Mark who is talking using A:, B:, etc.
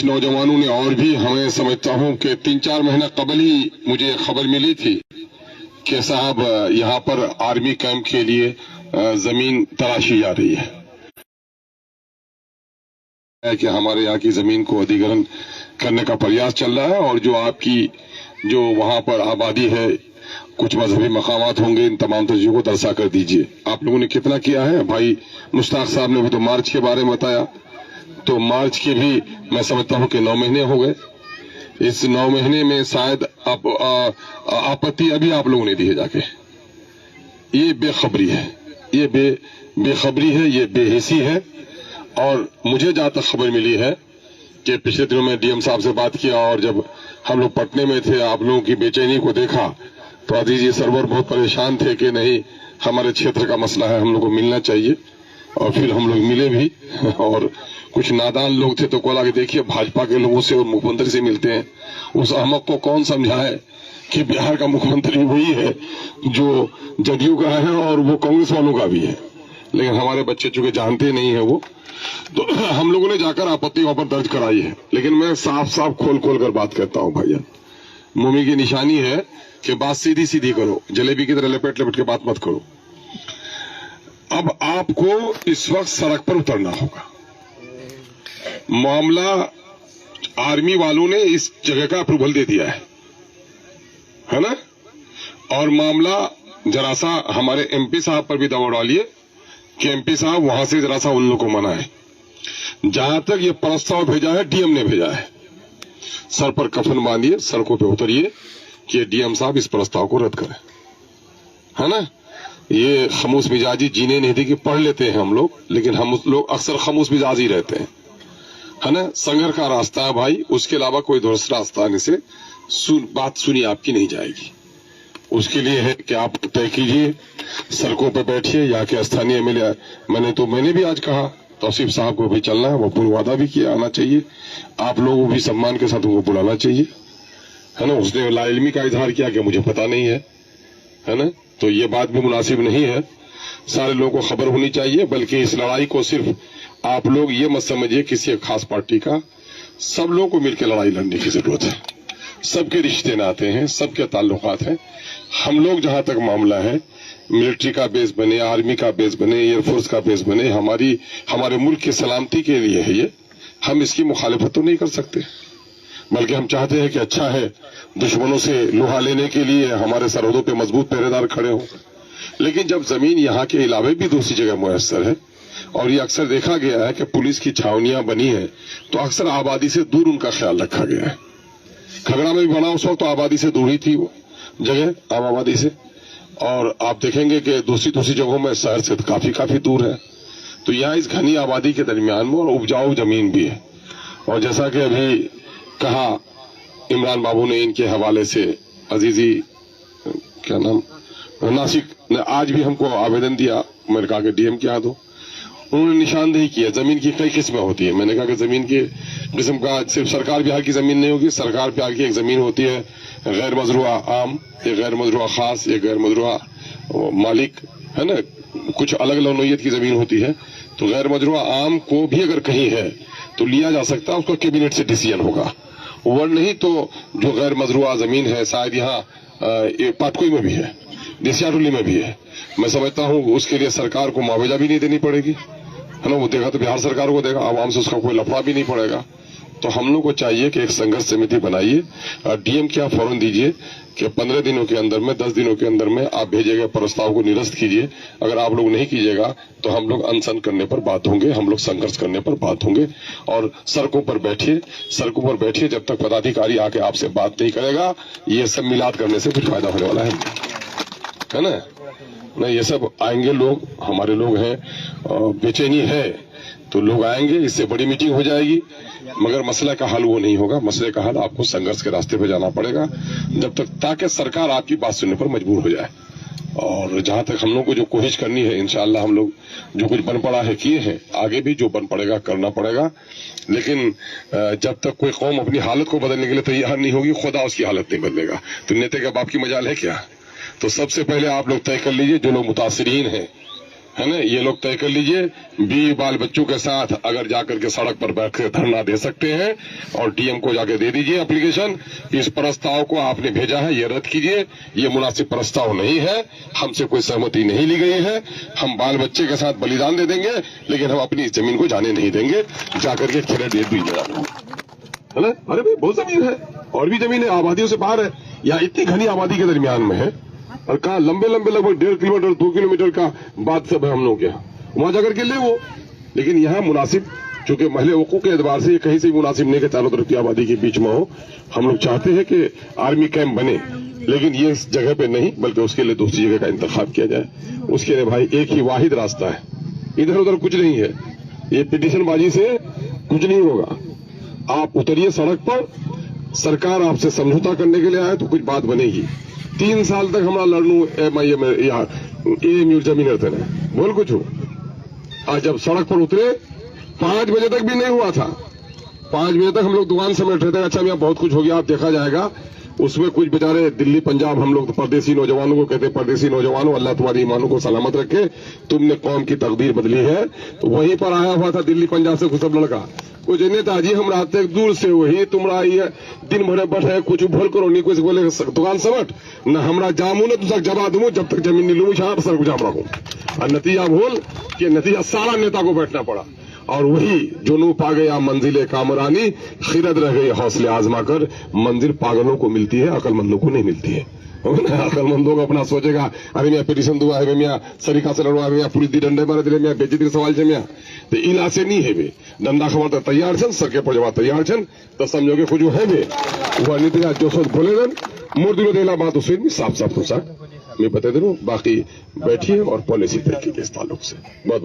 A: कुछ नौजवानों ने और भी, हमें समझता हूं कि 3-4 महीना कबल ही मुझे खबर मिली थी कि साहब यहाँ पर आर्मी कैंप के लिए जमीन तलाशी जा रही है कि हमारे यहाँ की जमीन को अधिग्रहण करने का प्रयास चल रहा है। और जो आपकी जो वहां पर आबादी है, कुछ मजहबी मकामात होंगे, इन तमाम चीजों को दर्शा कर दीजिए। आप लोगों ने कितना किया है? भाई मुश्ताक साहब ने भी तो मार्च के बारे में बताया, तो मार्च के भी मैं समझता हूं कि 9 महीने हो गए। इस 9 महीने में शायद आपत्ति अभी आप लोगों ने दी है जाके। ये बेखबरी है, ये बेखबरी है, ये बेहिसी है। और मुझे जहां तक खबर मिली है कि पिछले दिनों में डीएम साहब से बात किया और जब हम लोग पटने में थे, आप लोगों की बेचैनी को देखा, तो अजीज जी सरवर बहुत परेशान थे कि नहीं, हमारे क्षेत्र का मसला है, हम लोग को मिलना चाहिए। और फिर हम लोग मिले भी और कुछ नादान लोग थे तो बोला कि देखिए भाजपा के लोगों से और मुख्यमंत्री से मिलते हैं। उस अहमक को कौन समझाए कि बिहार का मुख्यमंत्री वही है जो जदयू का है और वो कांग्रेस वालों का भी है। लेकिन हमारे बच्चे चूंकि जानते नहीं है वो, तो हम लोगों ने जाकर आपत्ति वहां पर दर्ज कराई है। लेकिन मैं साफ साफ खोल कर बात करता हूं भैया, मुमी की निशानी है कि बात सीधी सीधी करो, जलेबी की तरह लपेट के बात मत करो। अब आपको इस वक्त सड़क पर उतरना होगा। मामला आर्मी वालों ने इस जगह का अप्रूवल दे दिया है ना? और मामला जरा सा हमारे एमपी साहब पर भी दबाव डालिए कि एमपी साहब वहां से जरा सा उन लोगों को मनाए। जहां तक ये प्रस्ताव भेजा है, डीएम ने भेजा है, सर पर कफन बांधिए, सड़कों पे उतरिए कि डीएम साहब इस प्रस्ताव को रद्द करें, है ना? ये खमूस मिजाजी जीने नहीं थी कि पढ़ लेते हैं हम लोग, लेकिन हम लोग अक्सर खमूस मिजाज ही रहते हैं, है ना? संघर्ष का रास्ता है भाई, उसके अलावा कोई दूसरा रास्ता आने से बात सुनी आपकी नहीं जाएगी। उसके लिए है कि आप तय कीजिए, सड़कों पर बैठिए। यहाँ के स्थानीय एमएलए, मैंने भी आज कहा तौसीफ साहब को भी चलना है, वो पूर्व वादा भी किया, आना चाहिए। आप लोगों को भी सम्मान के साथ उनको बुलाना चाहिए, है ना? उसने लाइल्मी का इजहार किया कि मुझे पता नहीं है ना? तो ये बात भी मुनासिब नहीं है। सारे लोगों को खबर होनी चाहिए। बल्कि इस लड़ाई को सिर्फ आप लोग ये मत समझिए किसी एक खास पार्टी का, सब लोगों को मिलकर लड़ाई लड़ने की जरूरत है। सबके रिश्ते नाते हैं, सबके ताल्लुकात हैं। हम लोग जहां तक मामला है, मिलिट्री का बेस बने, आर्मी का बेस बने, एयरफोर्स का बेस बने, हमारे मुल्क की सलामती के लिए है ये। हम इसकी मुखालिफत तो नहीं कर सकते, बल्कि हम चाहते हैं कि अच्छा है, दुश्मनों से लोहा लेने के लिए हमारे सरहदों पे मजबूत पहरेदार खड़े हों। लेकिन जब जमीन यहाँ के अलावा भी दूसरी जगह मुयस्सर है, और ये अक्सर देखा गया है कि पुलिस की छावनियां बनी है तो अक्सर आबादी से दूर उनका ख्याल रखा गया है। खगड़ा में भी बना उस वक्त तो आबादी से दूर ही थी वो जगह, आम आबादी से। और आप देखेंगे कि दूसरी जगहों में शहर से काफी दूर है। तो यहाँ इस घनी आबादी के दरमियान में और उपजाऊ जमीन भी है। और जैसा कि अभी कहा इमरान बाबू ने, इनके हवाले से अजीजी क्या नाम नासिक ने आज भी हमको आवेदन दिया, मैंने कहा कि डीएम के यहाँ दो। उन्होंने निशानदेही किया, जमीन की कई किस्में होती है। मैंने कहा कि जमीन की किस्म का सिर्फ सरकार बिहार की जमीन नहीं होगी, सरकार बिहार की एक जमीन होती है गैर मजरूआ आम, एक गैर मजरूआ खास, एक गैर मजरूआ मालिक, है ना? कुछ अलग अलग नौइयत की जमीन होती है। तो गैर मजरूआ आम को भी अगर कहीं है तो लिया जा सकता है, उसका कैबिनेट से डिसीजन होगा। वरना नहीं तो जो गैर मजरूआ जमीन है, शायद यहाँ पाटकोई में भी है, देसियाटोली में भी है, मैं समझता हूँ उसके लिए सरकार को मुआवजा भी नहीं देनी पड़ेगी, है ना? वो देगा तो बिहार सरकार को देगा, आवाम से उसका कोई लफड़ा भी नहीं पड़ेगा। तो हम लोग को चाहिए कि एक संघर्ष समिति बनाइए, डीएम क्या फौरन दीजिए कि 15 दिनों के अंदर में, 10 दिनों के अंदर में आप भेजे गए प्रस्ताव को निरस्त कीजिए। अगर आप लोग नहीं कीजिएगा तो हम लोग अनशन करने पर बात होंगे, हम लोग संघर्ष करने पर बात होंगे। और सड़कों पर बैठिए जब तक पदाधिकारी आके आपसे बात नहीं करेगा। ये सब मिलाद करने से कुछ फायदा होने वाला है ना? नहीं, ये सब आएंगे लोग, हमारे लोग हैं, बेचैनी है तो लोग आएंगे, इससे बड़ी मीटिंग हो जाएगी, मगर मसले का हल वो नहीं होगा। मसले का हल आपको संघर्ष के रास्ते पे जाना पड़ेगा जब तक, ताकि सरकार आपकी बात सुनने पर मजबूर हो जाए। और जहां तक हम लोग को जो कोशिश करनी है, इंशाअल्लाह हम लोग जो कुछ बन पड़ा है किए हैं, आगे भी जो बन पड़ेगा करना पड़ेगा। लेकिन जब तक कोई कौम अपनी हालत को बदलने के लिए तैयार नहीं होगी, खुदा उसकी हालत नहीं बदलेगा। तो नेता के बाप की मजाल है क्या? तो सबसे पहले आप लोग तय कर लीजिए, जो लोग मुतासिरीन हैं, है ना, ये लोग तय कर लीजिए। बीवी बाल बच्चों के साथ अगर जाकर के सड़क पर बैठ कर धरना दे सकते हैं और डीएम को जाकर दे दीजिए एप्लीकेशन। इस प्रस्ताव को आपने भेजा है, ये रद्द कीजिए, ये मुनासिब प्रस्ताव नहीं है, हमसे कोई सहमति नहीं ली गई है। हम बाल बच्चे के साथ बलिदान दे देंगे, लेकिन हम अपनी इस जमीन को जाने नहीं देंगे। जाकर के खेड़ा डेट भी जरा है ना। अरे भाई बहुत जमीन है, और भी जमीन है, आबादियों से बाहर है, यहाँ इतनी घनी आबादी के दरमियान में है, और कहा लंबे लंबे लगभग 1.5 किलोमीटर 2 किलोमीटर का बात सब है हम लोग यहाँ, वहां जाकर के ले वो। लेकिन यहाँ मुनासिब, चूंकि महले वकूफ के एतबार से ये कहीं से मुनासिब नहीं कि चारों तरफ की आबादी के बीच में हो। हम लोग चाहते हैं कि आर्मी कैंप बने, लेकिन ये इस जगह पे नहीं, बल्कि उसके लिए दूसरी जगह का इंतखाब किया जाए। उसके लिए भाई एक ही वाहिद रास्ता है, इधर उधर कुछ नहीं है। ये पिटीशन बाजी से कुछ नहीं होगा। आप उतरिए सड़क पर, सरकार आपसे समझौता करने के लिए आए तो कुछ बात बनेगी। 3 साल तक हमारा लड़नू एएमयू जमीन रहते ना बोल कुछ हो। आज जब सड़क पर उतरे 5 बजे तक भी नहीं हुआ था, 5 बजे तक हम लोग दुकान समेट रहे थे। अच्छा भैया बहुत कुछ हो गया, आप देखा जाएगा। उसमें कुछ बेचारे दिल्ली पंजाब, हम लोग तो परदेसी नौजवानों को कहते हैं, परदेसी नौजवानों अल्लाह तुम्हारी ईमानों को सलामत रखे, तुमने कौम की तकदीर बदली है। तो वहीं पर आया हुआ था दिल्ली पंजाब से सब लड़का कुछ नेताजी हम रहते दूर से, वही तुम्हारा ये दिन भरे बैठे कुछ भूल करो नहीं, कुछ बोले दुकान समट न हमरा जामू न तुझे जवा दूं जब तक जमीन नहीं लूं, छाप सर गुजाम रखूं। और नतीजा भूल कि नतीजा सारा नेता को बैठना पड़ा, और वही जुनू पा गया मंजिले कामरानी, खिरद रह गई हौसले आजमा कर। मंजिल पागलों को मिलती है, अकलमंदों को नहीं मिलती है। अकलमंदों को अपना सोचेगा, अरे मैं पिटीशन दुआ है मैं सरीका से लड़वा है, पुलिस दी डंडे मारे दिले मैं बेइज्जती के सवाल है मैं तो इला से नहीं है वे डंडा खबर तो तैयार छन, सके पर जवा तैयार छन, तो समझो के कुछ है वे वह नीति जो सोच बोले मुर्दू देला बात उसे भी साफ साफ तो साथ मैं बता दे रहा हूँ। बाकी बैठिए और पॉलिसी तरीके के इस ताल्लुक से बहुत